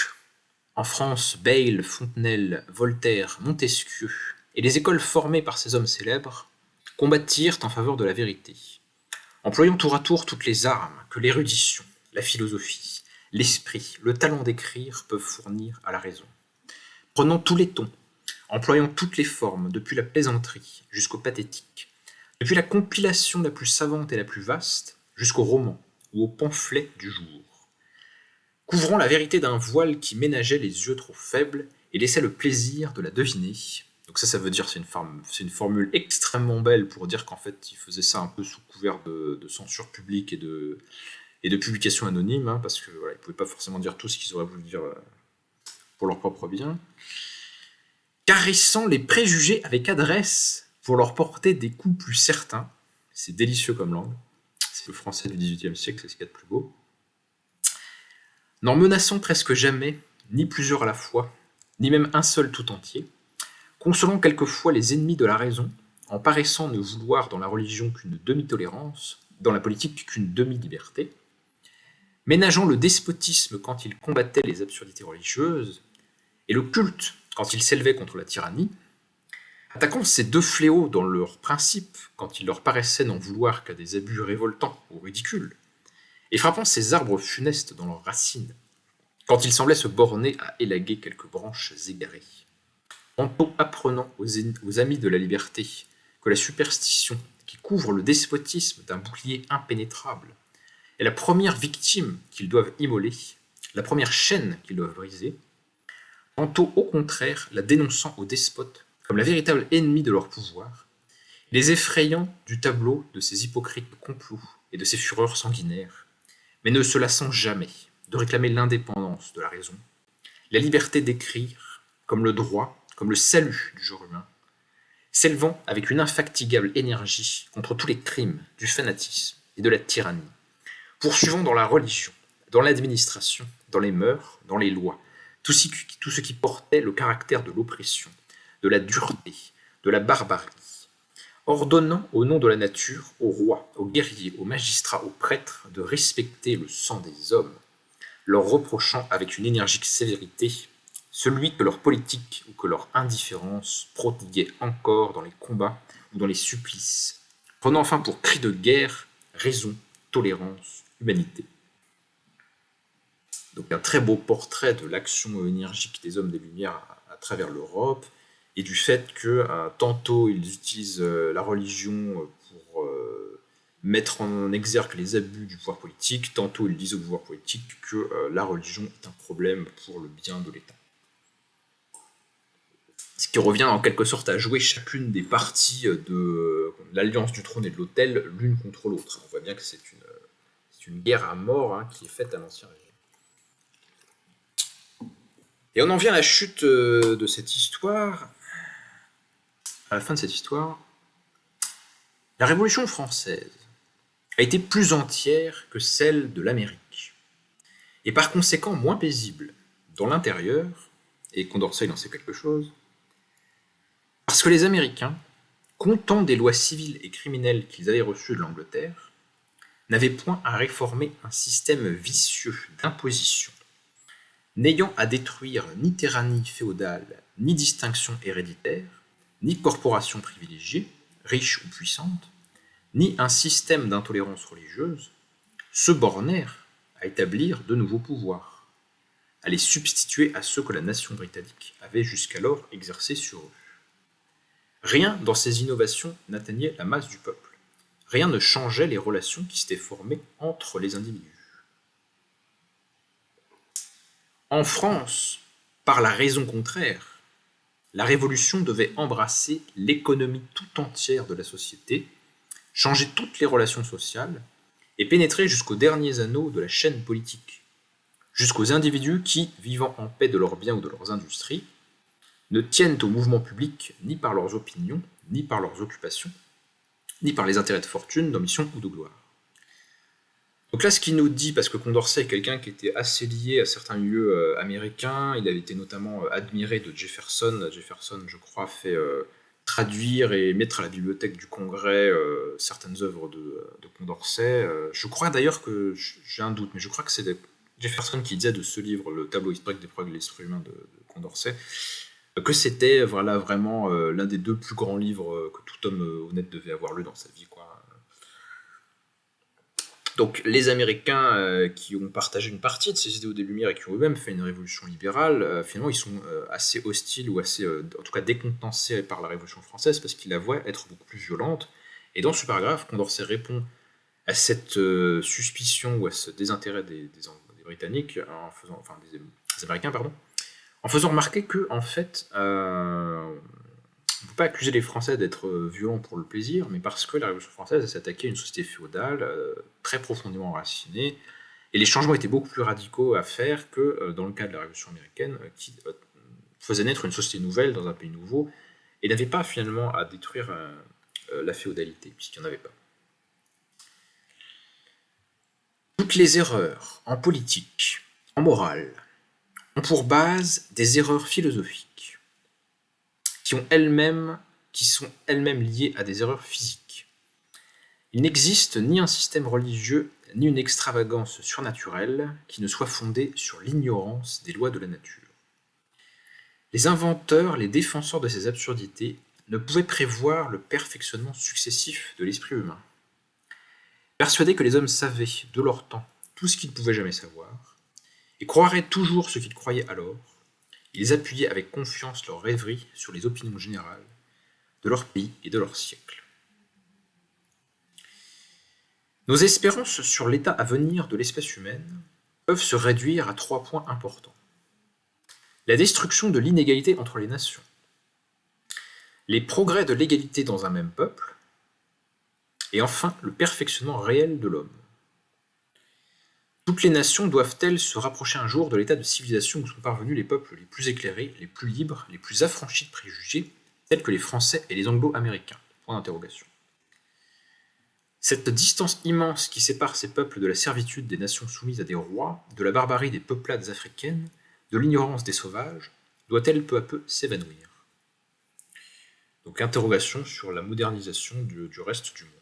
en France, Bayle, Fontenelle, Voltaire, Montesquieu, et les écoles formées par ces hommes célèbres, combattirent en faveur de la vérité, employant tour à tour toutes les armes que l'érudition, la philosophie, l'esprit, le talent d'écrire peuvent fournir à la raison. Prenant tous les tons, employant toutes les formes, depuis la plaisanterie jusqu'au pathétique, depuis la compilation la plus savante et la plus vaste, jusqu'au roman ou au pamphlet du jour, couvrant la vérité d'un voile qui ménageait les yeux trop faibles et laissait le plaisir de la deviner. Donc ça veut dire, c'est une formule extrêmement belle pour dire qu'en fait, ils faisaient ça un peu sous couvert de censure publique et de publication anonyme, hein, parce que voilà, ils ne pouvaient pas forcément dire tout ce qu'ils auraient voulu dire pour leur propre bien. Caressant les préjugés avec adresse pour leur porter des coups plus certains. C'est délicieux comme langue. C'est le français du XVIIIe siècle, c'est ce qu'il y a de plus beau. N'en menaçant presque jamais, ni plusieurs à la fois, ni même un seul tout entier, consolant quelquefois les ennemis de la raison, en paraissant ne vouloir dans la religion qu'une demi-tolérance, dans la politique qu'une demi-liberté, ménageant le despotisme quand il combattait les absurdités religieuses, et le culte quand il s'élevait contre la tyrannie, attaquant ces deux fléaux dans leurs principes quand il leur paraissait n'en vouloir qu'à des abus révoltants ou ridicules, et frappant ces arbres funestes dans leurs racines, quand ils semblaient se borner à élaguer quelques branches égarées. Tantôt apprenant aux amis de la liberté que la superstition qui couvre le despotisme d'un bouclier impénétrable est la première victime qu'ils doivent immoler, la première chaîne qu'ils doivent briser, tantôt au contraire la dénonçant aux despotes comme la véritable ennemie de leur pouvoir, les effrayant du tableau de ces hypocrites complots et de ces fureurs sanguinaires, mais ne se lassant jamais de réclamer l'indépendance de la raison, la liberté d'écrire, comme le droit, comme le salut du genre humain, s'élevant avec une infatigable énergie contre tous les crimes du fanatisme et de la tyrannie, poursuivant dans la religion, dans l'administration, dans les mœurs, dans les lois, tout ce qui portait le caractère de l'oppression, de la dureté, de la barbarie, ordonnant au nom de la nature aux rois, aux guerriers, aux magistrats, aux prêtres de respecter le sang des hommes, leur reprochant avec une énergique sévérité celui que leur politique ou que leur indifférence prodiguait encore dans les combats ou dans les supplices, prenant enfin pour cri de guerre raison, tolérance, humanité. Donc un très beau portrait de l'action énergique des hommes des Lumières à travers l'Europe, et du fait que tantôt ils utilisent la religion pour mettre en exergue les abus du pouvoir politique, tantôt ils disent au pouvoir politique que la religion est un problème pour le bien de l'État. Ce qui revient en quelque sorte à jouer chacune des parties de l'Alliance du Trône et de l'Autel l'une contre l'autre. On voit bien que c'est une guerre à mort, hein, qui est faite à l'Ancien Régime. Et on en vient à la chute de cette histoire. À la fin de cette histoire, la Révolution française a été plus entière que celle de l'Amérique, et par conséquent moins paisible dans l'intérieur, et Condorcet en sait quelque chose, parce que les Américains, comptant des lois civiles et criminelles qu'ils avaient reçues de l'Angleterre, n'avaient point à réformer un système vicieux d'imposition, n'ayant à détruire ni tyrannie féodale, ni distinction héréditaire, ni corporation privilégiée, riche ou puissante, ni un système d'intolérance religieuse, se bornèrent à établir de nouveaux pouvoirs, à les substituer à ceux que la nation britannique avait jusqu'alors exercés sur eux. Rien dans ces innovations n'atteignait la masse du peuple. Rien ne changeait les relations qui s'étaient formées entre les individus. En France, par la raison contraire, la Révolution devait embrasser l'économie tout entière de la société, changer toutes les relations sociales et pénétrer jusqu'aux derniers anneaux de la chaîne politique, jusqu'aux individus qui, vivant en paix de leurs biens ou de leurs industries, ne tiennent au mouvement public ni par leurs opinions, ni par leurs occupations, ni par les intérêts de fortune, d'ambition ou de gloire. Donc là, ce qu'il nous dit, parce que Condorcet est quelqu'un qui était assez lié à certains lieux américains, il avait été notamment admiré de Jefferson. Jefferson, je crois, fait traduire et mettre à la bibliothèque du Congrès certaines œuvres de Condorcet. Je crois d'ailleurs que, j'ai un doute, mais je crois que c'est Jefferson qui disait de ce livre, Le tableau historique des progrès de l'esprit humain de Condorcet, que c'était voilà, vraiment l'un des deux plus grands livres que tout homme honnête devait avoir lu dans sa vie, quoi. Donc les Américains qui ont partagé une partie de ces idéaux des Lumières et qui ont eux-mêmes fait une révolution libérale, finalement ils sont assez hostiles ou assez, en tout cas décontenancés par la Révolution française parce qu'ils la voient être beaucoup plus violente. Et dans ce paragraphe, Condorcet répond à cette suspicion ou à ce désintérêt des Britanniques, en faisant, enfin des Américains, pardon, en faisant remarquer que en fait, on ne peut pas accuser les Français d'être violents pour le plaisir, mais parce que la Révolution française s'attaquait à une société féodale très profondément enracinée, et les changements étaient beaucoup plus radicaux à faire que dans le cas de la Révolution américaine, qui faisait naître une société nouvelle dans un pays nouveau, et n'avait pas finalement à détruire la féodalité, puisqu'il n'y en avait pas. Toutes les erreurs en politique, en morale, ont pour base des erreurs philosophiques, qui sont elles-mêmes liées à des erreurs physiques. Il n'existe ni un système religieux, ni une extravagance surnaturelle qui ne soit fondée sur l'ignorance des lois de la nature. Les inventeurs, les défenseurs de ces absurdités, ne pouvaient prévoir le perfectionnement successif de l'esprit humain. Persuadés que les hommes savaient, de leur temps, tout ce qu'ils ne pouvaient jamais savoir, et croiraient toujours ce qu'ils croyaient alors, ils appuyaient avec confiance leurs rêveries sur les opinions générales de leur pays et de leur siècle. Nos espérances sur l'état à venir de l'espèce humaine peuvent se réduire à 3 points importants. La destruction de l'inégalité entre les nations, les progrès de l'égalité dans un même peuple, et enfin le perfectionnement réel de l'homme. Toutes les nations doivent-elles se rapprocher un jour de l'état de civilisation où sont parvenus les peuples les plus éclairés, les plus libres, les plus affranchis de préjugés, tels que les Français et les Anglo-Américains ? Point d'interrogation. Cette distance immense qui sépare ces peuples de la servitude des nations soumises à des rois, de la barbarie des peuplades africaines, de l'ignorance des sauvages, doit-elle peu à peu s'évanouir ? Donc interrogation sur la modernisation du reste du monde.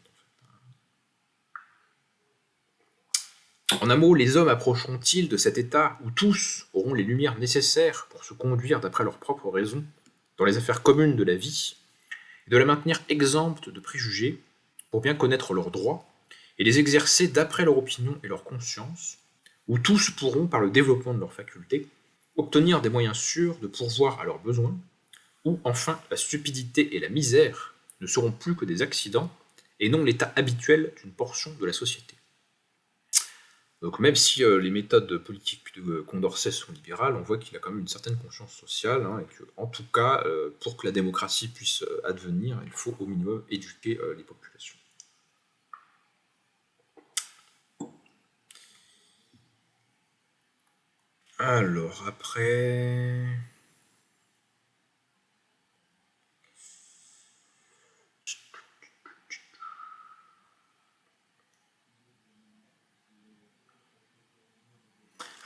En un mot, les hommes approcheront-ils de cet état où tous auront les lumières nécessaires pour se conduire d'après leurs propres raisons dans les affaires communes de la vie, et de la maintenir exempte de préjugés pour bien connaître leurs droits et les exercer d'après leur opinion et leur conscience, où tous pourront, par le développement de leurs facultés, obtenir des moyens sûrs de pourvoir à leurs besoins, où enfin la stupidité et la misère ne seront plus que des accidents et non l'état habituel d'une portion de la société. Donc même si les méthodes politiques de Condorcet sont libérales, on voit qu'il a quand même une certaine conscience sociale, et que, en tout cas, pour que la démocratie puisse advenir, il faut au minimum éduquer les populations. Alors, après...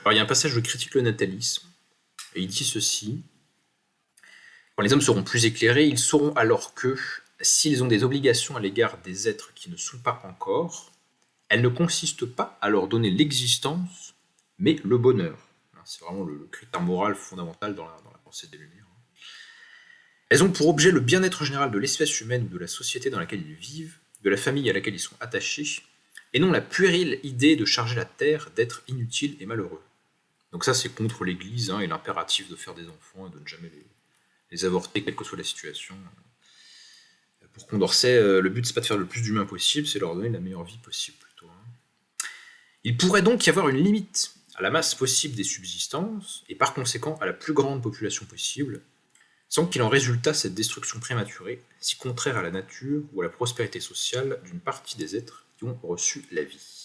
Alors, il y a un passage où il critique le natalisme, et il dit ceci. Quand les hommes seront plus éclairés, ils sauront alors que, s'ils ont des obligations à l'égard des êtres qui ne sont pas encore, elles ne consistent pas à leur donner l'existence, mais le bonheur. C'est vraiment le critère moral fondamental dans la pensée des Lumières. Elles ont pour objet le bien-être général de l'espèce humaine ou de la société dans laquelle ils vivent, de la famille à laquelle ils sont attachés, et non la puérile idée de charger la terre d'êtres inutiles et malheureux. Donc ça, c'est contre l'Église et l'impératif de faire des enfants et de ne jamais les avorter, quelle que soit la situation. Pour Condorcet, le but, c'est pas de faire le plus d'humains possible, c'est leur donner la meilleure vie possible, plutôt. Il pourrait donc y avoir une limite à la masse possible des subsistances, et par conséquent à la plus grande population possible, sans qu'il en résultât cette destruction prématurée, si contraire à la nature ou à la prospérité sociale d'une partie des êtres qui ont reçu la vie.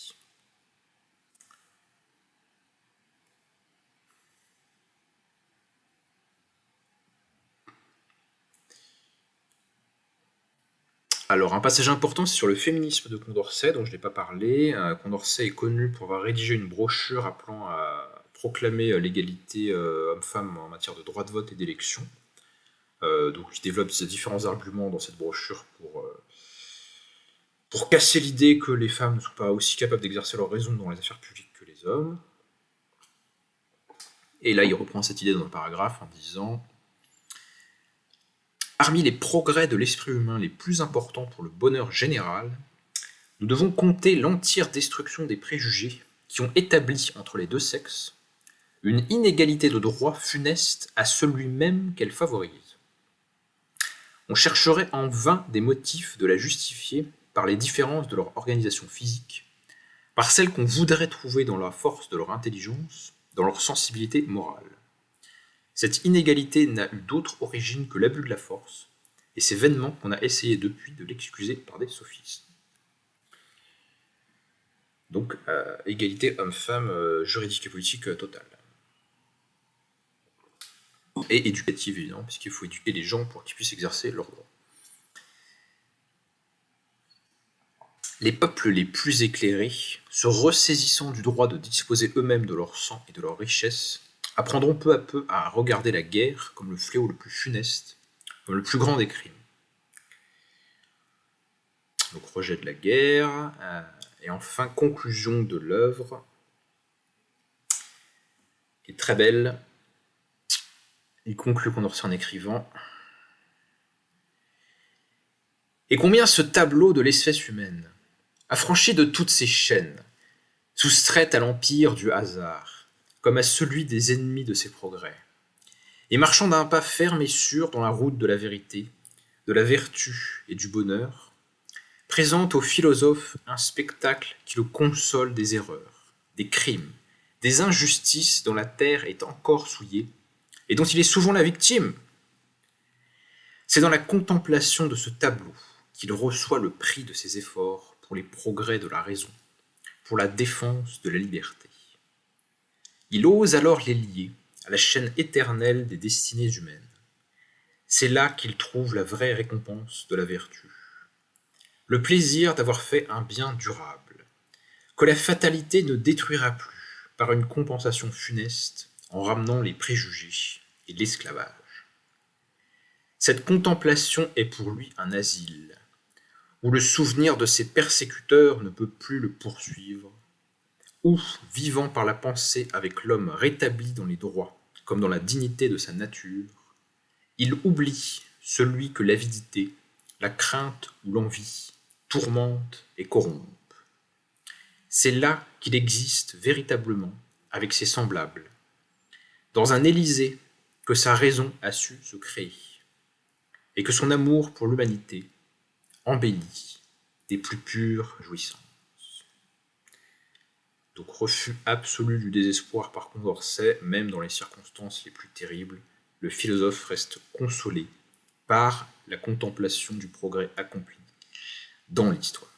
Alors, un passage important, c'est sur le féminisme de Condorcet, dont je n'ai pas parlé. Condorcet est connu pour avoir rédigé une brochure appelant à proclamer l'égalité homme-femme en matière de droit de vote et d'élection. Donc, il développe ses différents arguments dans cette brochure pour casser l'idée que les femmes ne sont pas aussi capables d'exercer leur raison dans les affaires publiques que les hommes. Et là, il reprend cette idée dans un paragraphe en disant « Parmi les progrès de l'esprit humain les plus importants pour le bonheur général, nous devons compter l'entière destruction des préjugés qui ont établi entre les deux sexes une inégalité de droit funeste à celui même qu'elle favorise. On chercherait en vain des motifs de la justifier par les différences de leur organisation physique, par celles qu'on voudrait trouver dans la force de leur intelligence, dans leur sensibilité morale. Cette inégalité n'a eu d'autre origine que l'abus de la force, et c'est vainement qu'on a essayé depuis de l'excuser par des sophismes. » Donc, égalité homme-femme, juridique et politique totale. Et éducative, évidemment, puisqu'il faut éduquer les gens pour qu'ils puissent exercer leurs droits. Les peuples les plus éclairés, se ressaisissant du droit de disposer eux-mêmes de leur sang et de leur richesse, apprendront peu à peu à regarder la guerre comme le fléau le plus funeste, comme le plus grand des crimes. Donc rejet de la guerre, et enfin conclusion de l'œuvre, qui est très belle. Il conclut Condorcet en écrivant « Et combien ce tableau de l'espèce humaine, affranchi de toutes ses chaînes, soustraite à l'empire du hasard, comme à celui des ennemis de ses progrès, et marchant d'un pas ferme et sûr dans la route de la vérité, de la vertu et du bonheur, présente au philosophe un spectacle qui le console des erreurs, des crimes, des injustices dont la terre est encore souillée, et dont il est souvent la victime. C'est dans la contemplation de ce tableau qu'il reçoit le prix de ses efforts pour les progrès de la raison, pour la défense de la liberté. Il ose alors les lier à la chaîne éternelle des destinées humaines. C'est là qu'il trouve la vraie récompense de la vertu. Le plaisir d'avoir fait un bien durable, que la fatalité ne détruira plus par une compensation funeste en ramenant les préjugés et l'esclavage. Cette contemplation est pour lui un asile, où le souvenir de ses persécuteurs ne peut plus le poursuivre, où, vivant par la pensée avec l'homme rétabli dans les droits, comme dans la dignité de sa nature, il oublie celui que l'avidité, la crainte ou l'envie tourmentent et corrompent. C'est là qu'il existe véritablement avec ses semblables, dans un Élysée que sa raison a su se créer, et que son amour pour l'humanité embellit des plus pures jouissances. Donc refus absolu du désespoir par Condorcet, même dans les circonstances les plus terribles, le philosophe reste consolé par la contemplation du progrès accompli dans l'histoire.